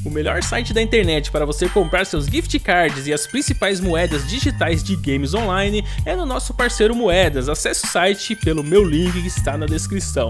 O melhor site da internet para você comprar seus gift cards e as principais moedas digitais de games online é no nosso parceiro Moedas. Acesse o site pelo meu link que está na descrição.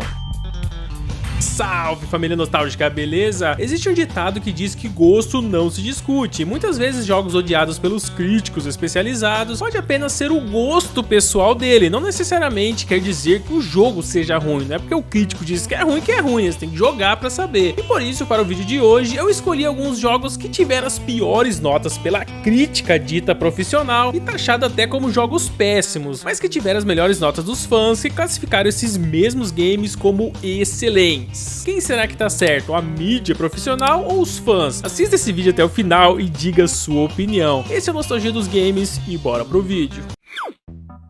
Salve família nostálgica, beleza? Existe um ditado que diz que gosto não se discute. Muitas vezes jogos odiados pelos críticos especializados pode apenas ser o gosto pessoal dele, não necessariamente quer dizer que o jogo seja ruim, não é porque o crítico diz que é ruim, você tem que jogar pra saber. E por isso, para o vídeo de hoje, eu escolhi alguns jogos que tiveram as piores notas pela crítica dita profissional e taxado até como jogos péssimos, mas que tiveram as melhores notas dos fãs que classificaram esses mesmos games como excelentes. Quem será que tá certo, a mídia profissional ou os fãs? Assista esse vídeo até o final e diga sua opinião. Esse é o Nostalgia dos Games e bora pro vídeo.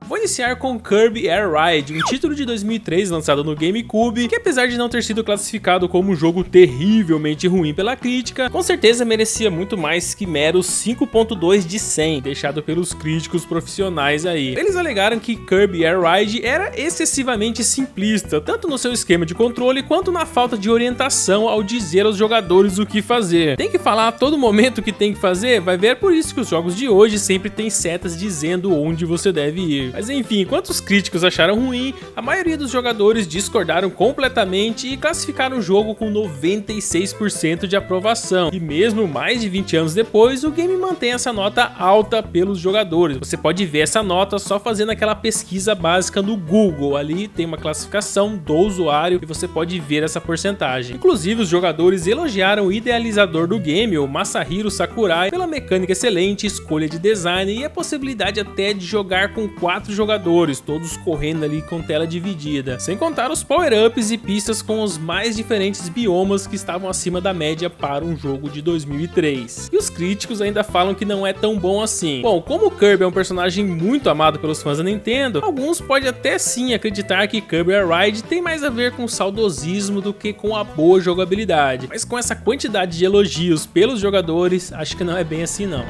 Vou iniciar com Kirby Air Ride, um título de 2003 lançado no GameCube, que apesar de não ter sido classificado como um jogo terrivelmente ruim pela crítica, com certeza merecia muito mais que meros 5.2 de 100, deixado pelos críticos profissionais aí. Eles alegaram que Kirby Air Ride era excessivamente simplista, tanto no seu esquema de controle quanto na falta de orientação ao dizer aos jogadores o que fazer. Tem que falar a todo momento o que tem que fazer? Vai ver, é por isso que os jogos de hoje sempre tem setas dizendo onde você deve ir. Mas enfim, enquanto os críticos acharam ruim, a maioria dos jogadores discordaram completamente e classificaram o jogo com 96% de aprovação. E mesmo mais de 20 anos depois, o game mantém essa nota alta pelos jogadores. Você pode ver essa nota só fazendo aquela pesquisa básica no Google. Ali tem uma classificação do usuário e você pode ver essa porcentagem. Inclusive, os jogadores elogiaram o idealizador do game, o Masahiro Sakurai, pela mecânica excelente, escolha de design e a possibilidade até de jogar com 4 jogadores, todos correndo ali com tela dividida, sem contar os power-ups e pistas com os mais diferentes biomas que estavam acima da média para um jogo de 2003. E os críticos ainda falam que não é tão bom assim. Bom, como o Kirby é um personagem muito amado pelos fãs da Nintendo, alguns podem até sim acreditar que Kirby Air Ride tem mais a ver com saudosismo do que com a boa jogabilidade, mas com essa quantidade de elogios pelos jogadores, acho que não é bem assim não.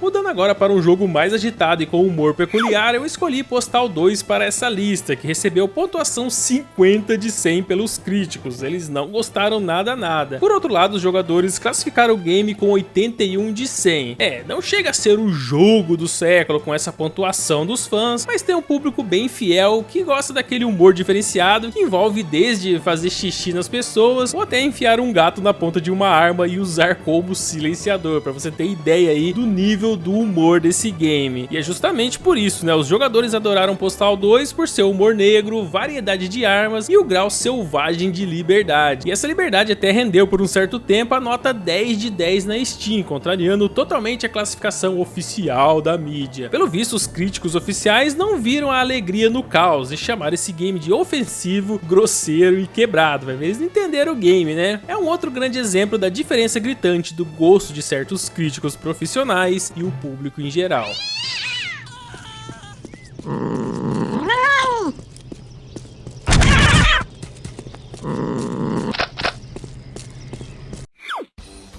Mudando agora para um jogo mais agitado e com humor peculiar, eu escolhi Postal 2 para essa lista, que recebeu pontuação 50 de 100 pelos críticos, eles não gostaram nada. Por outro lado, os jogadores classificaram o game com 81 de 100. Não chega a ser o jogo do século com essa pontuação dos fãs, mas tem um público bem fiel que gosta daquele humor diferenciado que envolve desde fazer xixi nas pessoas ou até enfiar um gato na ponta de uma arma e usar como silenciador, para você ter ideia aí do nível do humor desse game. E é justamente por isso, né? Os jogadores adoraram Postal 2 por seu humor negro, variedade de armas e o grau selvagem de liberdade. E essa liberdade até rendeu por um certo tempo a nota 10 de 10 na Steam, contrariando totalmente a classificação oficial da mídia. Pelo visto, os críticos oficiais não viram a alegria no caos e chamaram esse game de ofensivo, grosseiro e quebrado. Vai ver, eles não entenderam o game, né? É um outro grande exemplo da diferença gritante do gosto de certos críticos profissionais e o público em geral.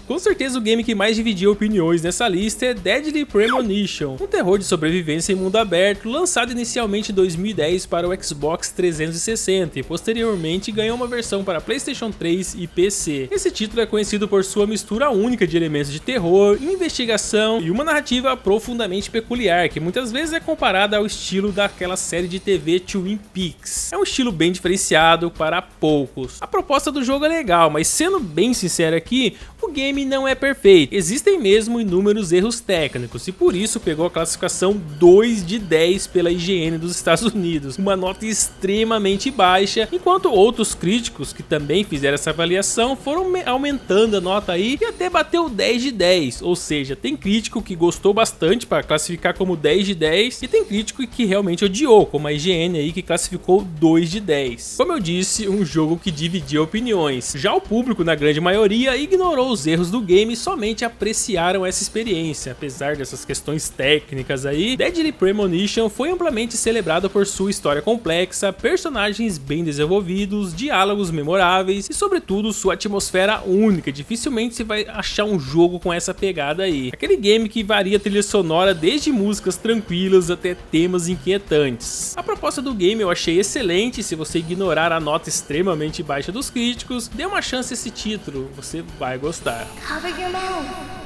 Com certeza o game que mais dividiu opiniões nessa lista é Deadly Premonition, um terror de sobrevivência em mundo aberto, lançado inicialmente em 2010 para o Xbox 360 e posteriormente ganhou uma versão para PlayStation 3 e PC. Esse título é conhecido por sua mistura única de elementos de terror, investigação e uma narrativa profundamente peculiar, que muitas vezes é comparada ao estilo daquela série de TV Twin Peaks. É um estilo bem diferenciado para poucos. A proposta do jogo é legal, mas sendo bem sincero aqui, o game não é perfeito, existem mesmo inúmeros erros técnicos e por isso pegou a classificação 2 de 10 pela IGN dos Estados Unidos, uma nota extremamente baixa, enquanto outros críticos que também fizeram essa avaliação foram aumentando a nota aí e até bateu 10 de 10, ou seja, tem crítico que gostou bastante para classificar como 10 de 10 e tem crítico que realmente odiou, como a IGN aí que classificou 2 de 10. Como eu disse, um jogo que dividiu opiniões, já o público na grande maioria ignorou os erros do game somente apreciaram essa experiência. Apesar dessas questões técnicas aí, Deadly Premonition foi amplamente celebrado por sua história complexa, personagens bem desenvolvidos, diálogos memoráveis e sobretudo sua atmosfera única. Dificilmente você vai achar um jogo com essa pegada aí. Aquele game que varia a trilha sonora desde músicas tranquilas até temas inquietantes. A proposta do game eu achei excelente. Se você ignorar a nota extremamente baixa dos críticos, dê uma chance a esse título, você vai gostar. Cover your mouth.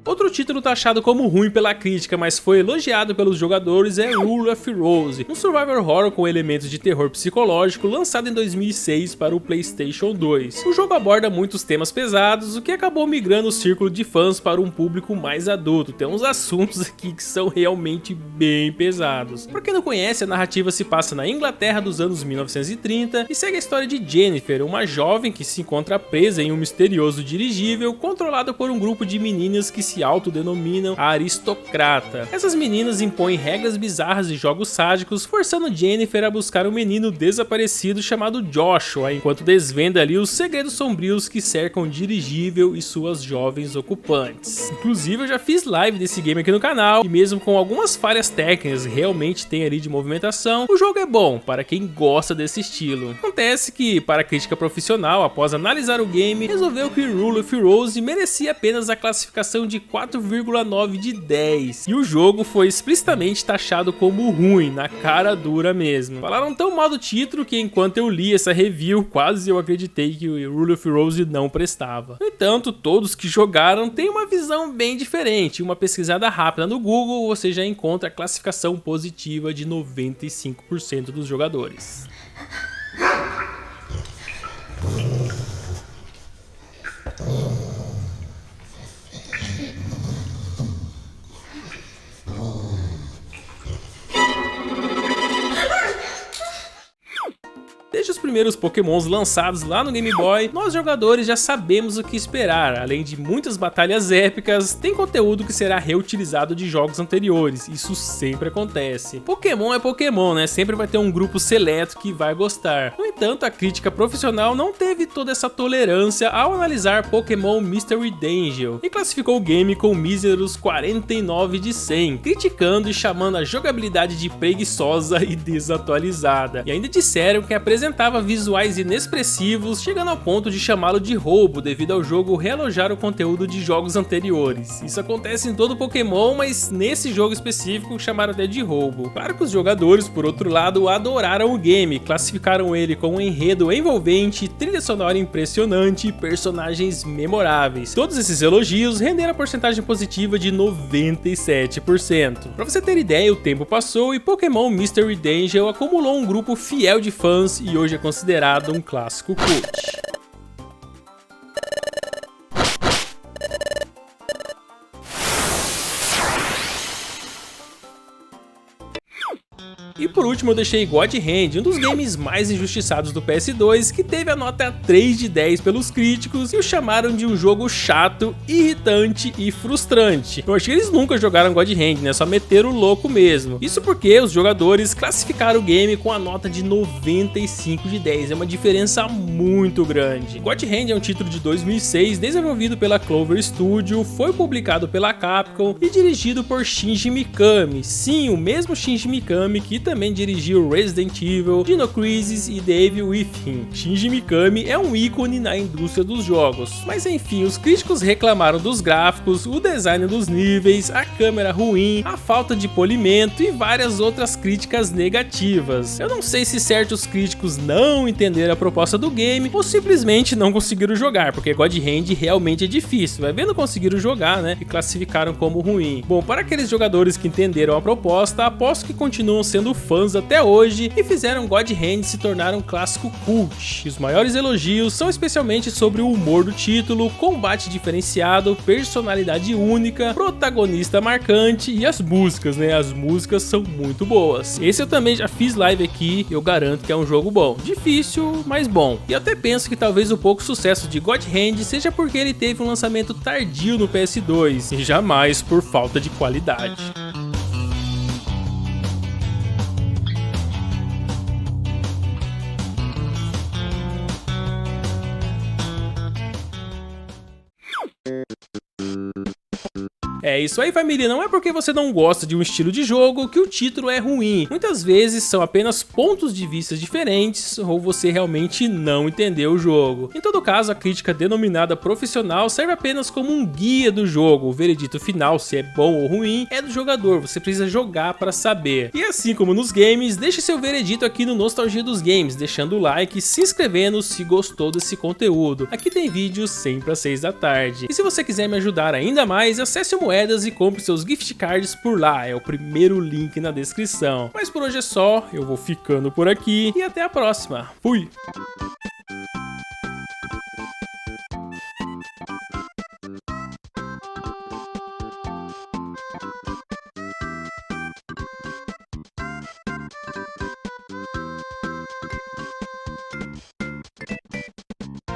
Outro título taxado como ruim pela crítica, mas foi elogiado pelos jogadores, é Rule of Rose, um survival horror com elementos de terror psicológico lançado em 2006 para o PlayStation 2. O jogo aborda muitos temas pesados, o que acabou migrando o círculo de fãs para um público mais adulto. Tem uns assuntos aqui que são realmente bem pesados. Pra quem não conhece, a narrativa se passa na Inglaterra dos anos 1930 e segue a história de Jennifer, uma jovem que se encontra presa em um misterioso dirigível controlado por um grupo de meninas que se autodenominam a aristocrata. Essas meninas impõem regras bizarras e jogos sádicos, forçando Jennifer a buscar um menino desaparecido chamado Joshua, enquanto desvenda ali os segredos sombrios que cercam o dirigível e suas jovens ocupantes. Inclusive eu já fiz live desse game aqui no canal, e mesmo com algumas falhas técnicas realmente tem ali de movimentação, o jogo é bom para quem gosta desse estilo. Acontece que, para a crítica profissional, após analisar o game, resolveu que Rule of Rose merecia apenas a classificação de 4,9 de 10, e o jogo foi explicitamente taxado como ruim, na cara dura mesmo. Falaram tão mal do título que enquanto eu li essa review, quase eu acreditei que o Rule of Rose não prestava. No entanto, todos que jogaram têm uma visão bem diferente. Uma pesquisada rápida no Google, você já encontra a classificação positiva de 95% dos jogadores. Desde os primeiros Pokémons lançados lá no Game Boy, nós jogadores já sabemos o que esperar. Além de muitas batalhas épicas, tem conteúdo que será reutilizado de jogos anteriores. Isso sempre acontece. Pokémon é Pokémon, né? Sempre vai ter um grupo seleto que vai gostar. No entanto, a crítica profissional não teve toda essa tolerância ao analisar Pokémon Mystery Dungeon e classificou o game com míseros 49 de 100, criticando e chamando a jogabilidade de preguiçosa e desatualizada. E ainda disseram que apresentava visuais inexpressivos, chegando ao ponto de chamá-lo de roubo devido ao jogo realojar o conteúdo de jogos anteriores. Isso acontece em todo Pokémon, mas nesse jogo específico chamaram até de roubo. Claro que os jogadores, por outro lado, adoraram o game, classificaram ele com um enredo envolvente, trilha sonora impressionante e personagens memoráveis. Todos esses elogios renderam a porcentagem positiva de 97%. Pra você ter ideia, o tempo passou e Pokémon Mystery Dungeon acumulou um grupo fiel de fãs e hoje é considerado um clássico cult. E por último eu deixei God Hand, um dos games mais injustiçados do PS2, que teve a nota 3 de 10 pelos críticos e o chamaram de um jogo chato, irritante e frustrante. Eu acho que eles nunca jogaram God Hand, né? Só meteram o louco mesmo. Isso porque os jogadores classificaram o game com a nota de 95 de 10, é uma diferença muito grande. God Hand é um título de 2006, desenvolvido pela Clover Studio, foi publicado pela Capcom e dirigido por Shinji Mikami. Sim, o mesmo Shinji Mikami que também dirigiu Resident Evil, Dino Crisis e The Evil Within. Shinji Mikami é um ícone na indústria dos jogos. Mas enfim, os críticos reclamaram dos gráficos, o design dos níveis, a câmera ruim, a falta de polimento e várias outras críticas negativas. Eu não sei se certos críticos não entenderam a proposta do game ou simplesmente não conseguiram jogar, porque God Hand realmente é difícil. Vai vendo, conseguiram jogar, né? E classificaram como ruim. Bom, para aqueles jogadores que entenderam a proposta, aposto que continuam sendo fãs até hoje e fizeram God Hand se tornar um clássico cult. E os maiores elogios são especialmente sobre o humor do título, combate diferenciado, personalidade única, protagonista marcante e as músicas, né? As músicas são muito boas. Esse eu também já fiz live aqui, eu garanto que é um jogo bom. Difícil, mas bom. E até penso que talvez o pouco sucesso de God Hand seja porque ele teve um lançamento tardio no PS2 e jamais por falta de qualidade. É isso aí, família, não é porque você não gosta de um estilo de jogo que o título é ruim. Muitas vezes são apenas pontos de vista diferentes ou você realmente não entendeu o jogo. Em todo caso, a crítica denominada profissional serve apenas como um guia do jogo. O veredito final, se é bom ou ruim, é do jogador, você precisa jogar para saber. E assim como nos games, deixe seu veredito aqui no Nostalgia dos Games, deixando o like e se inscrevendo se gostou desse conteúdo. Aqui tem vídeos sempre às 6 da tarde. E se você quiser me ajudar ainda mais, acesse o Moedas e compre seus gift cards por lá, é o primeiro link na descrição. Mas por hoje é só, eu vou ficando por aqui e até a próxima. Fui!